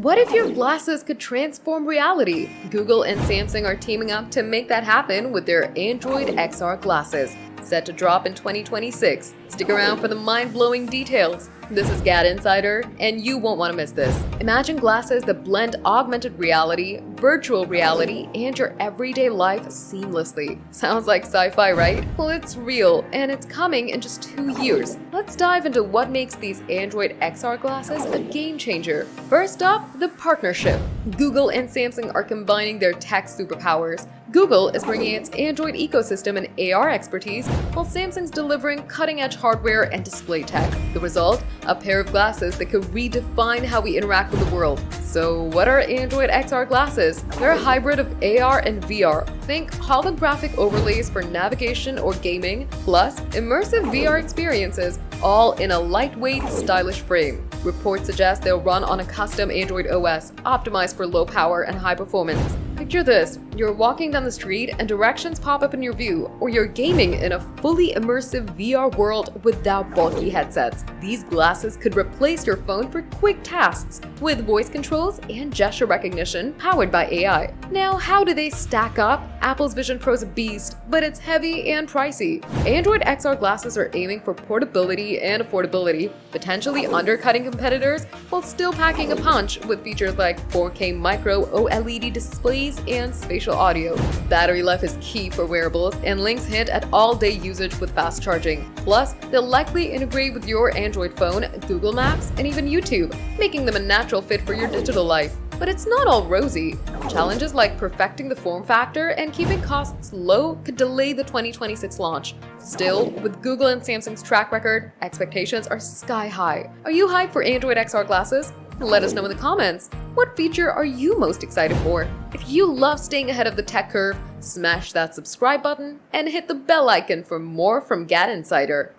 What if your glasses could transform reality? Google and Samsung are teaming up to make that happen with their Android XR glasses, set to drop in 2026. Stick around for the mind-blowing details. This is GadInsider, and you won't want to miss this. Imagine glasses that blend augmented reality, virtual reality, and your everyday life seamlessly. Sounds like sci-fi, right? Well, it's real, and it's coming in just 2 years. Let's dive into what makes these Android XR glasses a game changer. First up, the partnership. Google and Samsung are combining their tech superpowers. Google is bringing its Android ecosystem and AR expertise, while Samsung's delivering cutting-edge hardware and display tech. The result? A pair of glasses that could redefine how we interact with the world. So what are Android XR glasses? They're a hybrid of AR and VR. Think holographic overlays for navigation or gaming, plus immersive VR experiences, all in a lightweight, stylish frame. Reports suggest they'll run on a custom Android OS, optimized for low power and high performance. Picture this, you're walking down the street and directions pop up in your view, or you're gaming in a fully immersive VR world without bulky headsets. These glasses could replace your phone for quick tasks, with voice controls and gesture recognition powered by AI. Now, how do they stack up? Apple's Vision Pro's a beast, but it's heavy and pricey. Android XR glasses are aiming for portability and affordability, potentially undercutting competitors while still packing a punch with features like 4K micro OLED displays and spatial audio. Battery life is key for wearables, and links hint at all-day usage with fast charging. Plus, they'll likely integrate with your Android phone, Google Maps, and even YouTube, making them a natural fit for your digital life. But it's not all rosy. Challenges like perfecting the form factor and keeping costs low could delay the 2026 launch. Still, with Google and Samsung's track record, expectations are sky high. Are you hyped for Android XR glasses? Let us know in the comments. What feature are you most excited for? If you love staying ahead of the tech curve, smash that subscribe button and hit the bell icon for more from GadInsider.